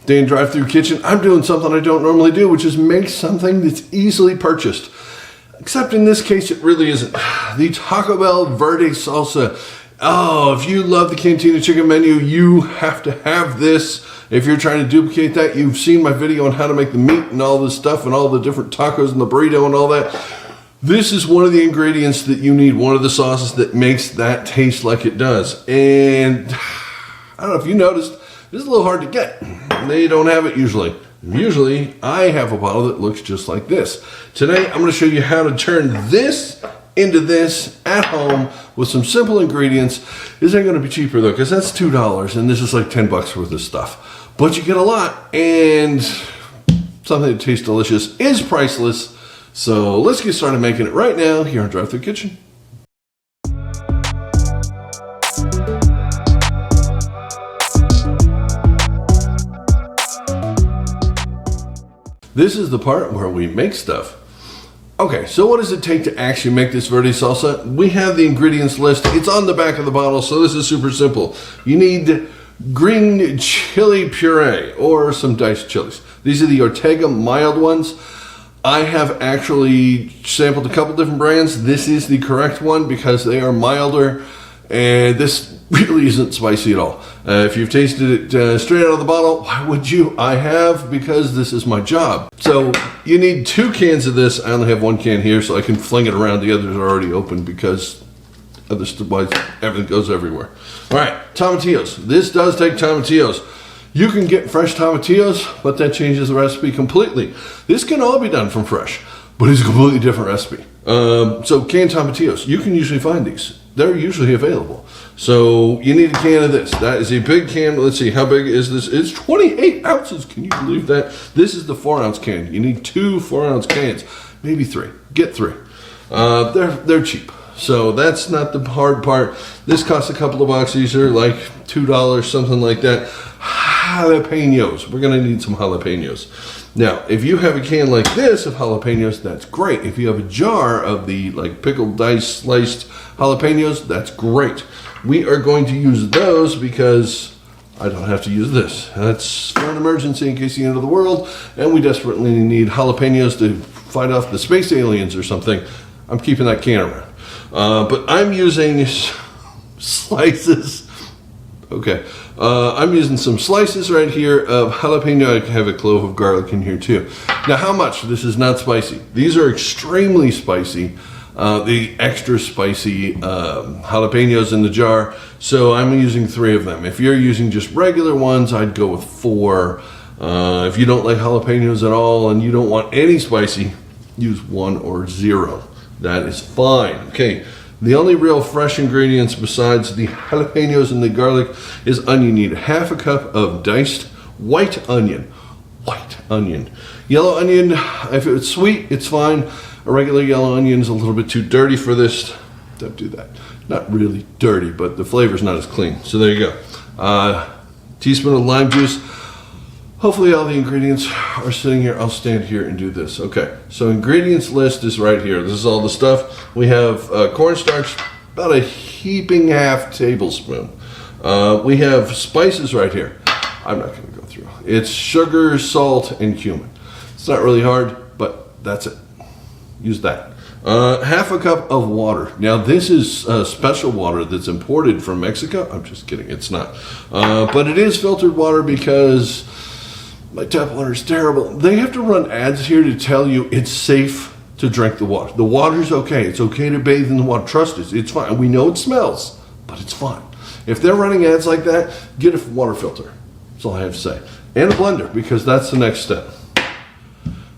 Day in Drive-Thru Kitchen. I'm doing something I don't normally do, which is make something that's easily purchased. Except in this case, it really isn't. The Taco Bell Verde Salsa. Oh, if you love the Cantina Chicken menu, you have to have this. If you're trying to duplicate that, you've seen my video on how to make the meat and all this stuff and all the different tacos and the burrito and all that. This is one of the ingredients that you need, one of the sauces that makes that taste like it does. And I don't know if you noticed, this is a little hard to get. They don't have it usually. Usually, I have a bottle that looks just like this. Today, I'm going to show you how to turn this into this at home with some simple ingredients. This ain't going to be cheaper though, because that's $2 and this is like 10 bucks worth of stuff. But you get a lot, and something that tastes delicious is priceless. So let's get started making it right now here on Drive-Thru Kitchen. This is the part where we make stuff. Okay, so what does it take to actually make this Verde Salsa? We have the ingredients list. It's on the back of the bottle, so this is super simple. You need green chili puree or some diced chilies. These are the Ortega mild ones. I have actually sampled a couple different brands. This is the correct one because they are milder, and this really isn't spicy at all. If you've tasted it straight out of the bottle, why would you? I have, because this is my job. So you need 2 cans of this. I only have 1 can here, so I can fling it around. The others are already open because otherwise everything goes everywhere. All right, tomatillos. This does take tomatillos. You can get fresh tomatillos, but that changes the recipe completely. This can all be done from fresh, but it's a completely different recipe. So canned tomatillos, you can usually find these. They're usually available. So you need a can of this. That is a big can. Let's see, how big is this? It's 28 ounces. Can you believe that? This is the 4-ounce can. You need 2 4-ounce cans, maybe 3. Get 3. They're cheap. So that's not the hard part. This costs a couple of bucks. These are like $2, something like that. Jalapenos. We're going to need some jalapenos. Now, if you have a can like this of jalapenos, that's great. If you have a jar of the like pickled, diced, sliced jalapenos, that's great. We are going to use those because I don't have to use this. That's for an emergency in case the end of the world, and we desperately need jalapenos to fight off the space aliens or something. I'm keeping that can around. But I'm using slices. Okay. I'm using some slices right here of jalapeno. I have a clove of garlic in here too. Now, how much? This is not spicy. These are extremely spicy. The extra spicy jalapenos in the jar. So I'm using 3 of them. If you're using just regular ones, I'd go with 4. If you don't like jalapenos at all and you don't want any spicy, use 1 or 0. That is fine. Okay. The only real fresh ingredients besides the jalapenos and the garlic is onion. You need half a cup of diced white onion. White onion. Yellow onion, if it's sweet, it's fine. A regular yellow onion is a little bit too dirty for this. Don't do that. Not really dirty, but the flavor's not as clean. So there you go. Teaspoon of lime juice. Hopefully all the ingredients are sitting here. I'll stand here and do this. Okay, so ingredients list is right here. This is all the stuff. We have corn starch, about a heaping half tablespoon. We have spices right here. I'm not going to go through. It's sugar, salt, and cumin. It's not really hard, but that's it. Use that. Half a cup of water. Now this is special water that's imported from Mexico. I'm just kidding, it's not. But it is filtered water because my tap water is terrible. They have to run ads here to tell you it's safe to drink the water. The water's okay. It's okay to bathe in the water. Trust us, it's fine. We know it smells, but it's fine. If they're running ads like that, get a water filter. That's all I have to say. And a blender, because that's the next step.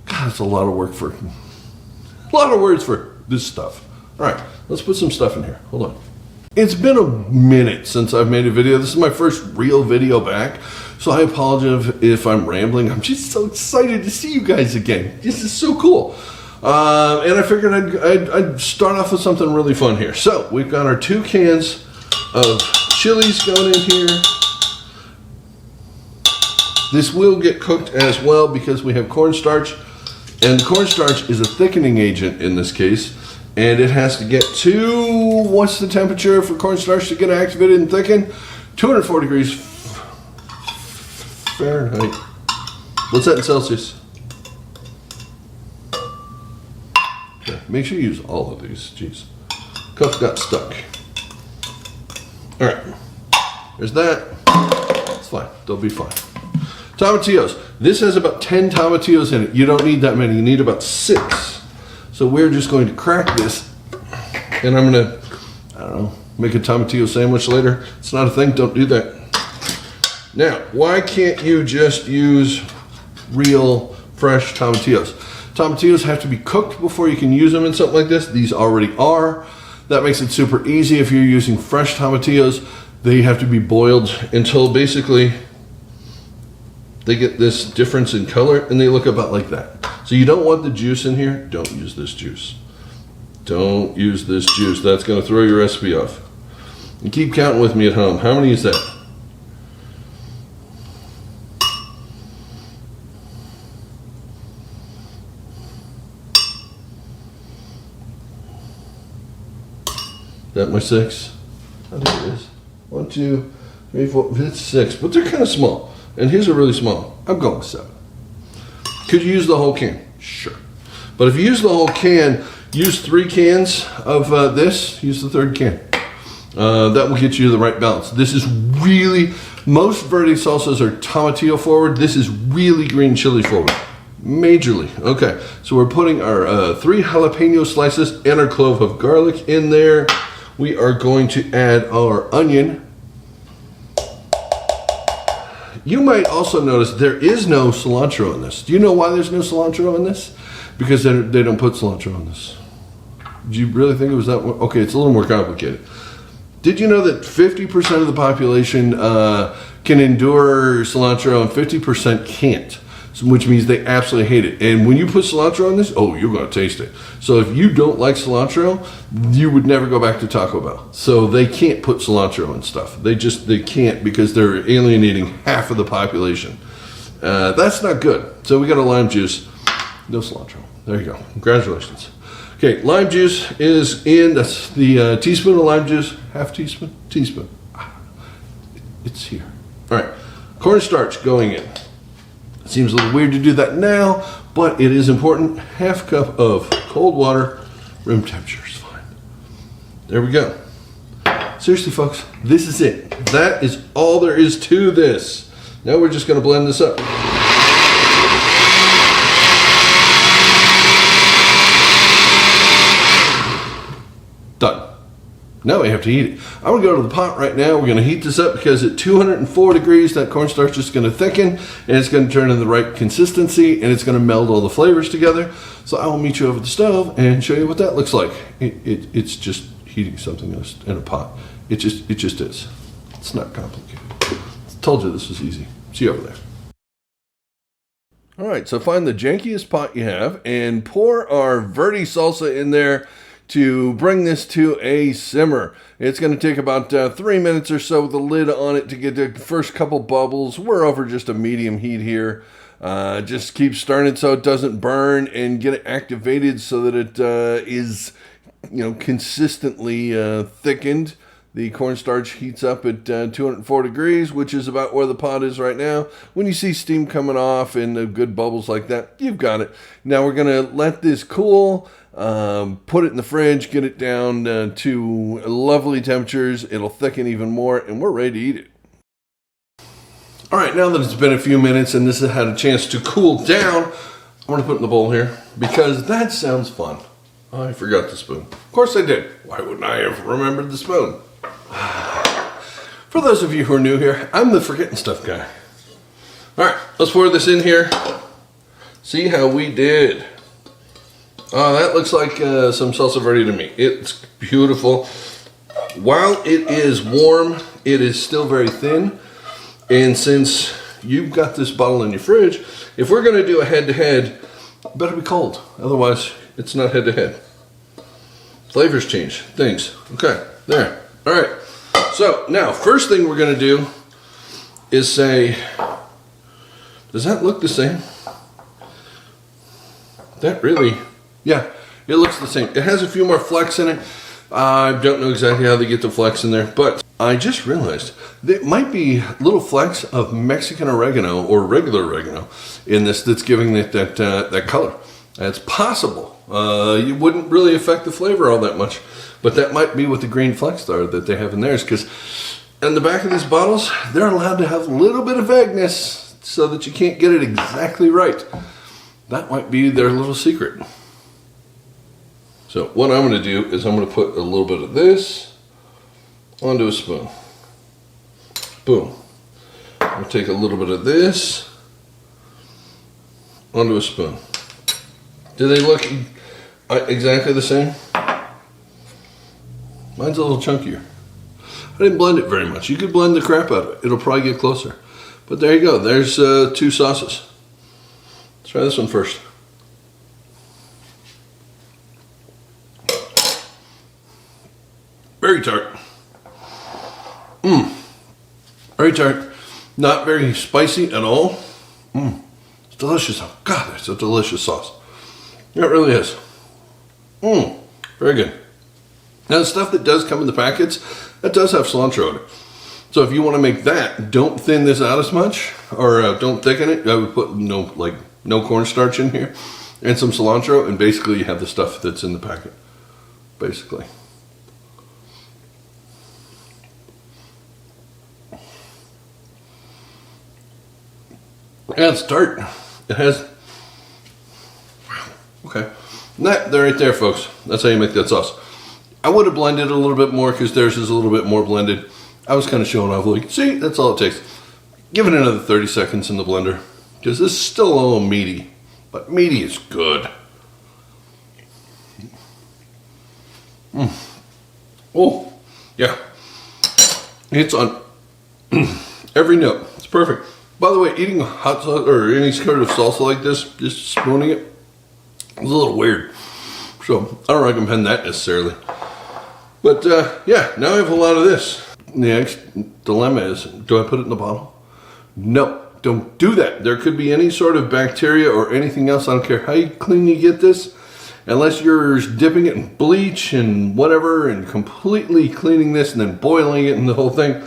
God, that's a lot of work for, a lot of words for this stuff. All right, let's put some stuff in here. Hold on. It's been a minute since I've made a video. This is my first real video back, so I apologize if I'm rambling. I'm just so excited to see you guys again. This is so cool. And I figured I'd start off with something really fun here. So we've got our 2 cans of chilies going in here. This will get cooked as well because we have cornstarch, and cornstarch is a thickening agent in this case. And it has to get to, what's the temperature for cornstarch to get activated and thicken? 204 degrees Fahrenheit. What's that in Celsius? Okay, make sure you use all of these. Jeez. Cup got stuck. All right. There's that. It's fine. They'll be fine. Tomatillos. This has about 10 tomatillos in it. You don't need that many. You need about 6. So we're just going to crack this. And I'm going to, I don't know, make a tomatillo sandwich later. It's not a thing. Don't do that. Now, why can't you just use real fresh tomatillos? Tomatillos have to be cooked before you can use them in something like this. These already are. That makes it super easy. If you're using fresh tomatillos, they have to be boiled until basically they get this difference in color and they look about like that. So you don't want the juice in here. Don't use this juice. Don't use this juice. That's going to throw your recipe off. And keep counting with me at home. How many is that? That my 6? I think it is. 1, 2, 3, 4, it's 6, but they're kind of small. And his are really small. I'm going with 7. Could you use the whole can? Sure. But if you use the whole can, use 3 cans of this, use the 3rd can. That will get you the right balance. This is really, most Verde salsas are tomatillo forward. This is really green chili forward. Majorly. Okay, so we're putting our 3 jalapeno slices and our clove of garlic in there. We are going to add our onion. You might also notice there is no cilantro in this. Do you know why there's no cilantro in this? Because they don't put cilantro in this. Do you really think it was that one? Okay, it's a little more complicated. Did you know that 50% of the population can endure cilantro and 50% can't? Which means they absolutely hate it. And when you put cilantro on this, oh, you're going to taste it. So if you don't like cilantro, you would never go back to Taco Bell. So they can't put cilantro in stuff. They can't because they're alienating half of the population. That's not good. So we got a lime juice. No cilantro. There you go. Congratulations. Okay, lime juice is in. That's the teaspoon of lime juice. Half teaspoon? Teaspoon. It's here. All right. Cornstarch going in. Seems a little weird to do that now, but it is important. Half cup of cold water, room temperature is fine. There we go. Seriously, folks, this is it. That is all there is to this. Now we're just going to blend this up. Done. Now we have to heat it. I'm going to go to the pot right now. We're going to heat this up because at 204 degrees, that cornstarch is going to thicken and it's going to turn in the right consistency and it's going to meld all the flavors together. So I will meet you over the stove and show you what that looks like. It's just heating something in a pot. It just is. It's not complicated. I told you this was easy. See you over there. All right, so find the jankiest pot you have and pour our Verde salsa in there to bring this to a simmer. It's going to take about 3 minutes or so with the lid on it to get the first couple bubbles. We're over just a medium heat here. Just keep stirring it so it doesn't burn and get it activated so that it is, consistently thickened. The cornstarch heats up at 204 degrees, which is about where the pot is right now. When you see steam coming off and the good bubbles like that, you've got it. Now we're going to let this cool. Put it in the fridge, get it down to lovely temperatures. It'll thicken even more, and we're ready to eat it. All right, now that it's been a few minutes and this has had a chance to cool down, I'm going to put it in the bowl here because that sounds fun. Oh, I forgot the spoon. Of course I did. Why wouldn't I have remembered the spoon? For those of you who are new here, I'm the forgetting stuff guy. All right, let's pour this in here. See how we did. Oh, that looks like some salsa verde to me. It's beautiful. While it is warm, it is still very thin. And since you've got this bottle in your fridge, if we're going to do a head-to-head, it better be cold. Otherwise, it's not head-to-head. Flavors change. Things. Okay, there. All right. So, now, first thing we're going to do is say, does that look the same? That really... Yeah, it looks the same. It has a few more flecks in it. I don't know exactly how they get the flecks in there, but I just realized there might be little flecks of Mexican oregano or regular oregano in this that's giving it that color. It's possible. It wouldn't really affect the flavor all that much, but that might be what the green flecks are that they have in theirs, because in the back of these bottles, they're allowed to have a little bit of vagueness so that you can't get it exactly right. That might be their little secret. So what I'm going to do is I'm going to put a little bit of this onto a spoon. Boom. I'm going to take a little bit of this onto a spoon. Do they look exactly the same? Mine's a little chunkier. I didn't blend it very much. You could blend the crap out of it. It'll probably get closer. But there you go. There's 2 sauces. Let's try this one first. Very tart. Very tart. Not very spicy at all. It's delicious. Oh, God, it's a delicious sauce. It really is. Very good. Now, the stuff that does come in the packets, that does have cilantro in it. So if you want to make that, don't thin this out as much, or don't thicken it. I would put no cornstarch in here, and some cilantro, and basically you have the stuff that's in the packet. Basically. Yeah, it's tart. It has. Okay. That right there, folks. That's how you make that sauce. I would have blended it a little bit more because theirs is a little bit more blended. I was kind of showing off, like, see, that's all it takes. Give it another 30 seconds in the blender because this is still a little meaty, but meaty is good. Oh, yeah. It's on every note. It's perfect. By the way, eating hot sauce or any sort of salsa like this, just spooning it, is a little weird. So I don't recommend that necessarily. But yeah, now I have a lot of this. The next dilemma is, do I put it in the bottle? No, don't do that. There could be any sort of bacteria or anything else. I don't care how clean you get this. Unless you're dipping it in bleach and whatever and completely cleaning this and then boiling it and the whole thing.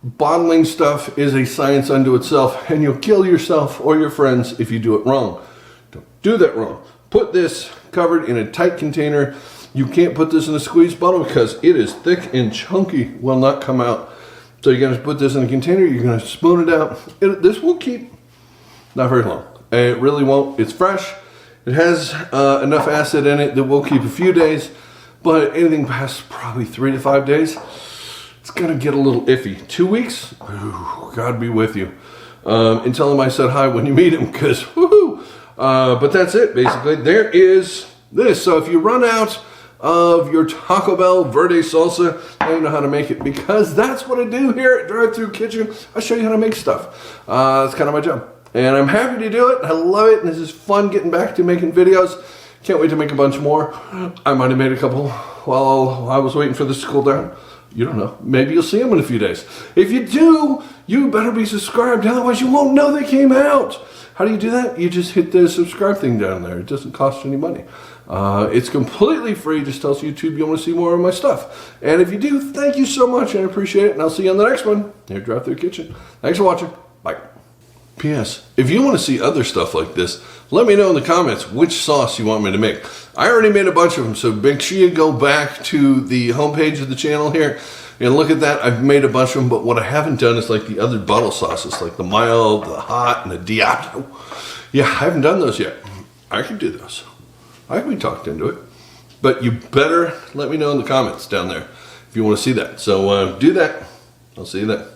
Bottling stuff is a science unto itself, and you'll kill yourself or your friends if you do it wrong. Don't do that wrong. Put this covered in a tight container. You can't put this in a squeeze bottle because it is thick and chunky, will not come out. So you're going to put this in a container, you're going to spoon it out. This will keep not very long. It really won't. It's fresh. It has enough acid in it that will keep a few days, but anything past probably 3 to 5 days, it's going to get a little iffy. 2 weeks? Ooh, God be with you. And tell him I said hi when you meet him, because woohoo! But that's it, basically. There is this. So if you run out of your Taco Bell Verde Salsa, now you know how to make it, because that's what I do here at Drive-Thru Kitchen. I show you how to make stuff. That's kind of my job. And I'm happy to do it. I love it. And this is fun getting back to making videos. Can't wait to make a bunch more. I might have made a couple while I was waiting for this to cool down. You don't know. Maybe you'll see them in a few days. If you do, you better be subscribed. Otherwise, you won't know they came out. How do you do that? You just hit the subscribe thing down there. It doesn't cost any money. It's completely free. Just tells YouTube you want to see more of my stuff. And if you do, thank you so much. I appreciate it. And I'll see you on the next one here at Drive-Thru Kitchen. Thanks for watching. Bye. P.S. If you want to see other stuff like this, let me know in the comments which sauce you want me to make. I already made a bunch of them, so make sure you go back to the homepage of the channel here and look at that. I've made a bunch of them, but what I haven't done is like the other bottle sauces, like the mild, the hot, and the Diablo. Yeah, I haven't done those yet. I can do those. I can be talked into it. But you better let me know in the comments down there if you want to see that. So do that. I'll see you then.